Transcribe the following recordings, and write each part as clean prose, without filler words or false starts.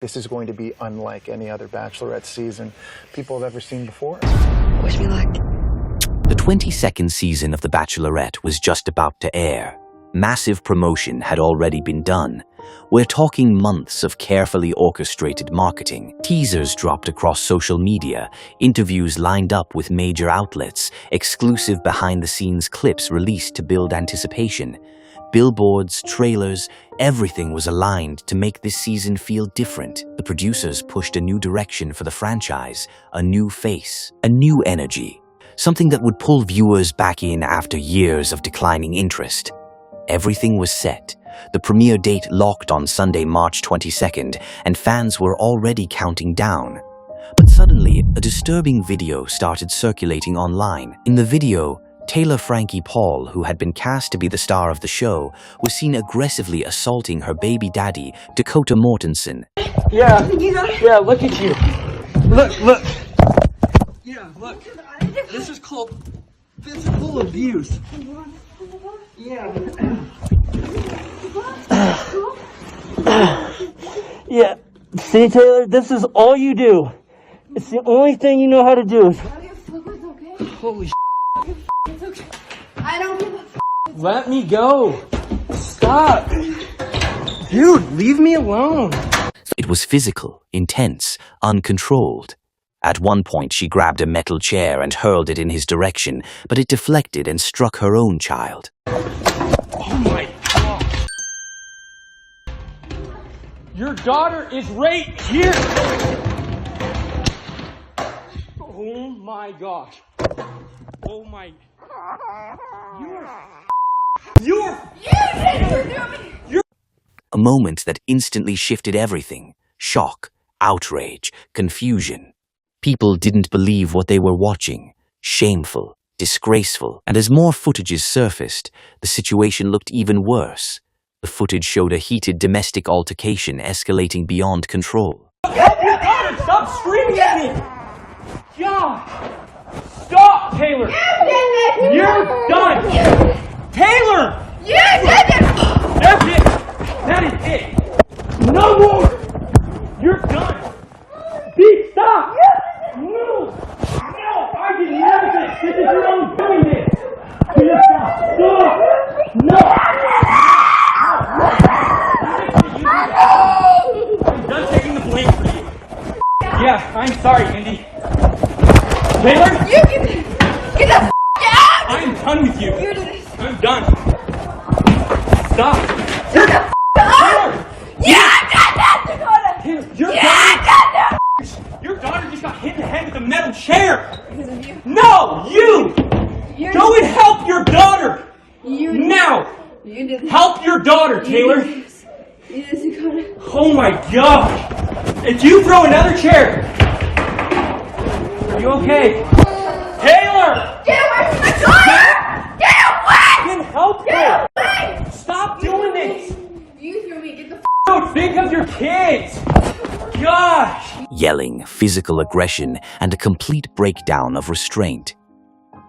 This is going to be unlike any other Bachelorette season people have ever seen before. Wish me luck. The 22nd season of The Bachelorette was just about to air. Massive promotion had already been done. We're talking months of carefully orchestrated marketing. Teasers dropped across social media, interviews lined up with major outlets, exclusive behind-the-scenes clips released to build anticipation. Billboards, trailers, everything was aligned to make this season feel different. The producers pushed a new direction for the franchise, a new face, a new energy, something that would pull viewers back in after years of declining interest. Everything was set. The premiere date locked on Sunday, March 22nd, and fans were already counting down. But suddenly, a disturbing video started circulating online. In the video, Taylor Frankie Paul, who had been cast to be the star of the show, was seen aggressively assaulting her baby daddy, Dakota Mortensen. Yeah, look at you. Look. Yeah, look. This is called physical abuse. Yeah. Yeah. See, Taylor, this is all you do. It's the only thing you know how to do. Holy shit. It's okay. I don't give a f. Let me go. Stop. Dude, leave me alone. It was physical, intense, uncontrolled. At one point, she grabbed a metal chair and hurled it in his direction, but it deflected and struck her own child. Oh my gosh. Your daughter is right here. Oh my gosh. Oh my. A moment that instantly shifted everything. Shock, outrage, confusion. People didn't believe what they were watching. Shameful, disgraceful. And as more footages surfaced, the situation looked even worse. The footage showed a heated domestic altercation escalating beyond control. Help your daughter! Stop screaming at me! Gosh! Stop, Taylor! You're done! Taylor! That's it! That is it! No more! You're done! Pete, stop! No! I did nothing! This is your own doing this! Please stop! No! I'm done taking the blame for you. Yeah, I'm sorry, Indy. Taylor? Get the f out! I'm done with you. You do this. I'm done. Stop. Shut the f up! Yeah, that's Dakota! Taylor, your Your daughter just got hit in the head with a metal chair! Because of you. No! You! Go and help your daughter! Now! You did this. Help your daughter, Taylor! You did this, Dakota. Oh my gosh! If you throw another chair! Are you okay? Taylor! Get away from my daughter! Get away! Then help her! Get away! Stop doing this! You threw me. Get the f. Dude, think of your kids! Gosh! Yelling, physical aggression, and a complete breakdown of restraint.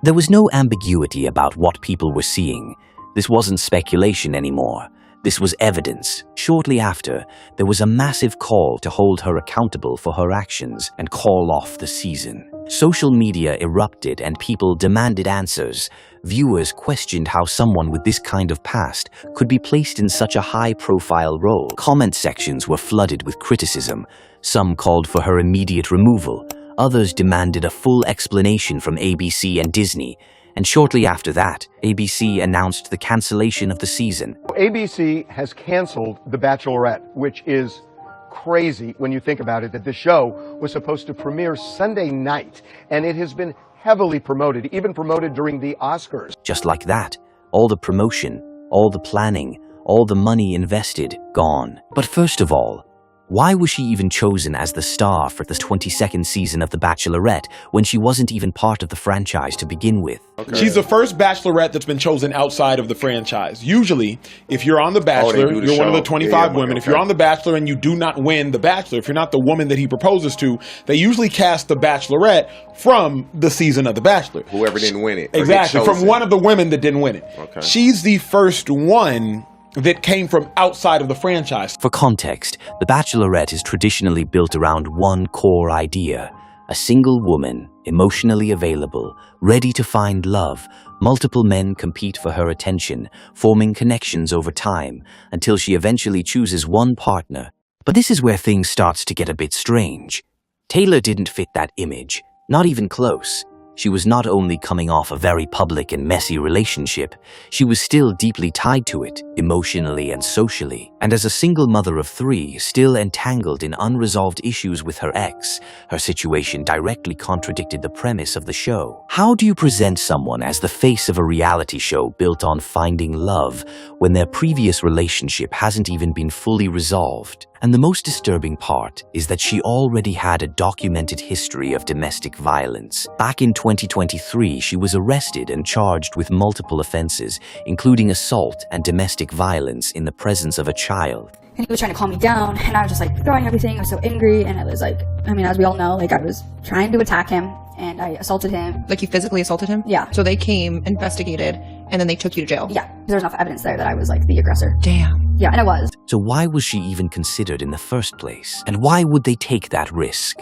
There was no ambiguity about what people were seeing. This wasn't speculation anymore. This was evidence. Shortly after, there was a massive call to hold her accountable for her actions and call off the season. Social media erupted and people demanded answers. Viewers questioned how someone with this kind of past could be placed in such a high-profile role. Comment sections were flooded with criticism. Some called for her immediate removal. Others demanded a full explanation from ABC and Disney. And shortly after that, ABC announced the cancellation of the season. ABC has canceled The Bachelorette, which is crazy when you think about it, that the show was supposed to premiere Sunday night, and it has been heavily promoted, even promoted during the Oscars. Just like that, all the promotion, all the planning, all the money invested, gone. But first of all, why was she even chosen as the star for the 22nd season of The Bachelorette when she wasn't even part of the franchise to begin with? Okay. She's the first Bachelorette that's been chosen outside of the franchise. Usually, if you're on The Bachelor, you're one of the 25 women. If you're on The Bachelor and you do not win The Bachelor, if you're not the woman that he proposes to, they usually cast The Bachelorette from the season of The Bachelor. Whoever didn't win it. Exactly, from one of the women that didn't win it. Okay. She's the first one that came from outside of the franchise. For context, The Bachelorette is traditionally built around one core idea: a single woman, emotionally available, ready to find love. Multiple men compete for her attention, forming connections over time until she eventually chooses one partner. But this is where things starts to get a bit strange. Taylor didn't fit that image, not even close. She was not only coming off a very public and messy relationship, she was still deeply tied to it, emotionally and socially. And as a single mother of 3, still entangled in unresolved issues with her ex, her situation directly contradicted the premise of the show. How do you present someone as the face of a reality show built on finding love when their previous relationship hasn't even been fully resolved? And the most disturbing part is that she already had a documented history of domestic violence. Back in 2023, she was arrested and charged with multiple offenses, including assault and domestic violence in the presence of a child. And he was trying to calm me down, and I was just like throwing everything. I was so angry, and it was like, I mean, as we all know, like I was trying to attack him, and I assaulted him. Like you physically assaulted him? Yeah. So they came, investigated, and then they took you to jail? Yeah, there's enough evidence there that I was like the aggressor. Damn. Yeah, and I was. So why was she even considered in the first place? And why would they take that risk?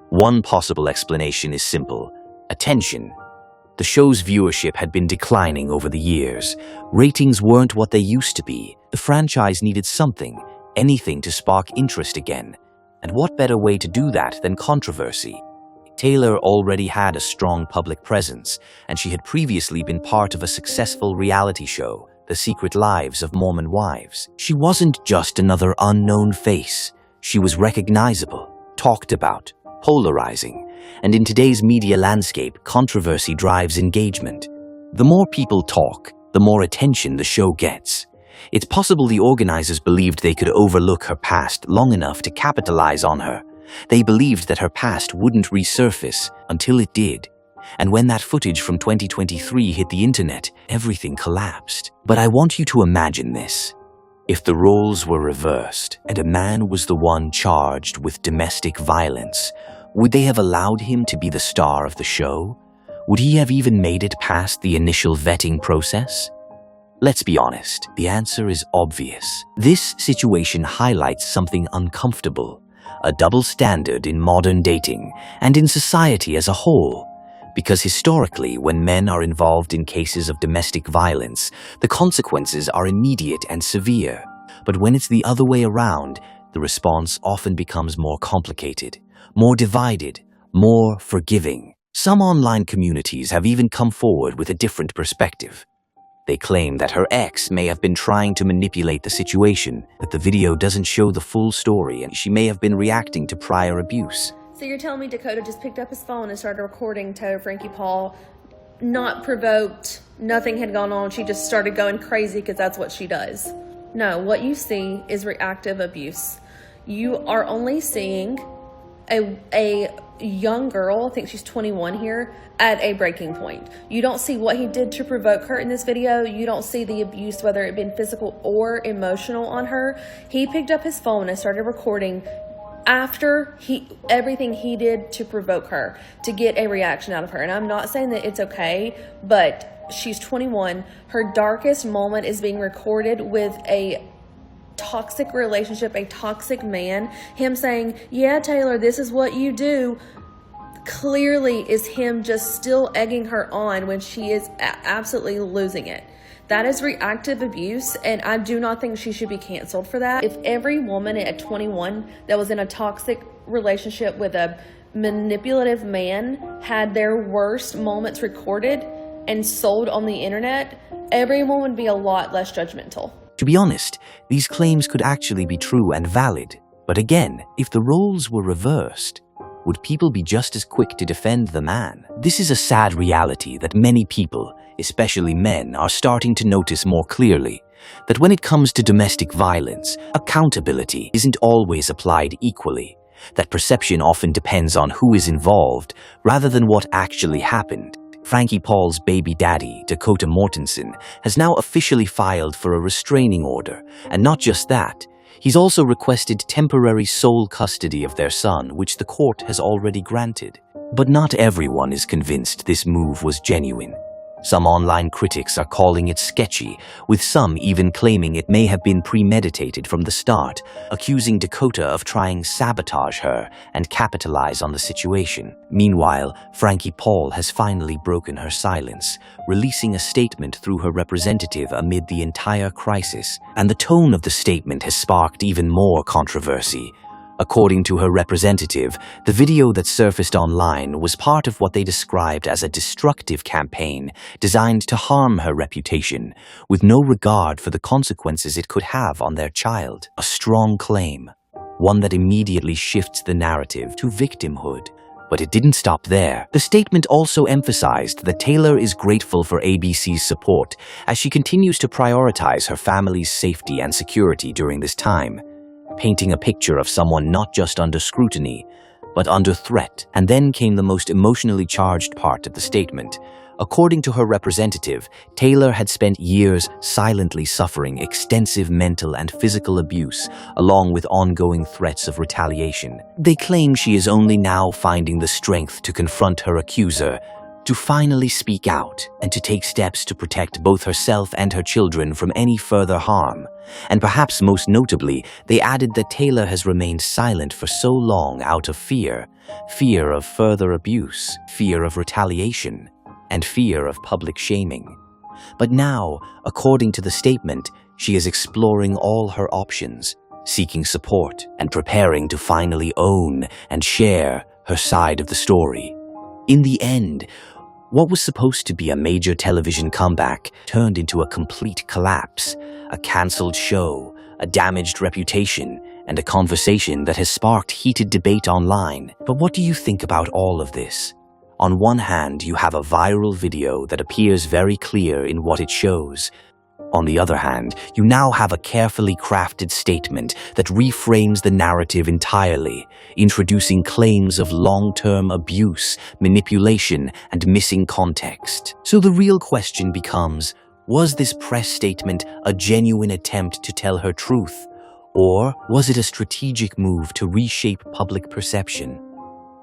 One possible explanation is simple: attention. The show's viewership had been declining over the years. Ratings weren't what they used to be. The franchise needed something, anything to spark interest again. And what better way to do that than controversy? Taylor already had a strong public presence, and she had previously been part of a successful reality show, The Secret Lives of Mormon Wives. She wasn't just another unknown face. She was recognizable, talked about, polarizing, and in today's media landscape, controversy drives engagement. The more people talk, the more attention the show gets. It's possible the organizers believed they could overlook her past long enough to capitalize on her. They believed that her past wouldn't resurface until it did. And when that footage from 2023 hit the internet, everything collapsed. But I want you to imagine this. If the roles were reversed and a man was the one charged with domestic violence, would they have allowed him to be the star of the show? Would he have even made it past the initial vetting process? Let's be honest, the answer is obvious. This situation highlights something uncomfortable, a double standard in modern dating and in society as a whole. Because historically, when men are involved in cases of domestic violence, the consequences are immediate and severe. But when it's the other way around, the response often becomes more complicated, more divided, more forgiving. Some online communities have even come forward with a different perspective. They claim that her ex may have been trying to manipulate the situation, that the video doesn't show the full story, and she may have been reacting to prior abuse. So you're telling me Dakota just picked up his phone and started recording Taylor Frankie Paul, not provoked, nothing had gone on, she just started going crazy because that's what she does. No, what you see is reactive abuse. You are only seeing a young girl, I think she's 21 here, at a breaking point. You don't see what he did to provoke her in this video. You don't see the abuse, whether it been physical or emotional, on her. He picked up his phone and started recording after everything he did to provoke her, to get a reaction out of her. And I'm not saying that it's okay, but she's 21. Her darkest moment is being recorded with a toxic relationship, a toxic man. Him saying, yeah, Taylor, this is what you do, clearly is him just still egging her on when she is absolutely losing it. That is reactive abuse, and I do not think she should be canceled for that. If every woman at 21 that was in a toxic relationship with a manipulative man had their worst moments recorded and sold on the internet, everyone would be a lot less judgmental. To be honest, these claims could actually be true and valid. But again, if the roles were reversed, would people be just as quick to defend the man? This is a sad reality that many people, especially men, are starting to notice more clearly. That when it comes to domestic violence, accountability isn't always applied equally. That perception often depends on who is involved rather than what actually happened. Frankie Paul's baby daddy, Dakota Mortensen, has now officially filed for a restraining order. And not just that, he's also requested temporary sole custody of their son, which the court has already granted. But not everyone is convinced this move was genuine. Some online critics are calling it sketchy, with some even claiming it may have been premeditated from the start, accusing Dakota of trying sabotage her and capitalize on the situation. Meanwhile, Frankie Paul has finally broken her silence, releasing a statement through her representative amid the entire crisis, and the tone of the statement has sparked even more controversy. According to her representative, the video that surfaced online was part of what they described as a destructive campaign designed to harm her reputation, with no regard for the consequences it could have on their child. A strong claim, one that immediately shifts the narrative to victimhood. But it didn't stop there. The statement also emphasized that Taylor is grateful for ABC's support as she continues to prioritize her family's safety and security during this time, painting a picture of someone not just under scrutiny, but under threat. And then came the most emotionally charged part of the statement. According to her representative, Taylor had spent years silently suffering extensive mental and physical abuse, along with ongoing threats of retaliation. They claim she is only now finding the strength to confront her accuser, to finally speak out, and to take steps to protect both herself and her children from any further harm. And perhaps most notably, they added that Taylor has remained silent for so long out of fear of further abuse, fear of retaliation, and fear of public shaming. But now, according to the statement, she is exploring all her options, seeking support, and preparing to finally own and share her side of the story. In the end, what was supposed to be a major television comeback turned into a complete collapse, a cancelled show, a damaged reputation, and a conversation that has sparked heated debate online. But what do you think about all of this? On one hand, you have a viral video that appears very clear in what it shows. On the other hand, you now have a carefully crafted statement that reframes the narrative entirely, introducing claims of long-term abuse, manipulation, and missing context. So the real question becomes, was this press statement a genuine attempt to tell her truth, or was it a strategic move to reshape public perception?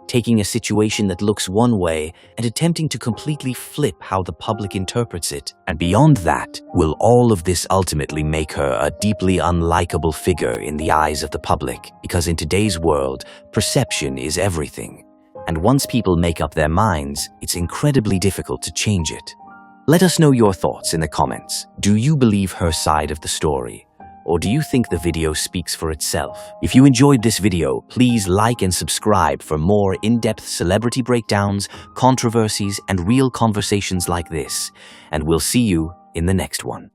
Taking a situation that looks one way and attempting to completely flip how the public interprets it. And beyond that, will all of this ultimately make her a deeply unlikable figure in the eyes of the public? Because in today's world, perception is everything. And once people make up their minds, it's incredibly difficult to change it. Let us know your thoughts in the comments. Do you believe her side of the story? Or do you think the video speaks for itself? If you enjoyed this video, please like and subscribe for more in-depth celebrity breakdowns, controversies, and real conversations like this. And we'll see you in the next one.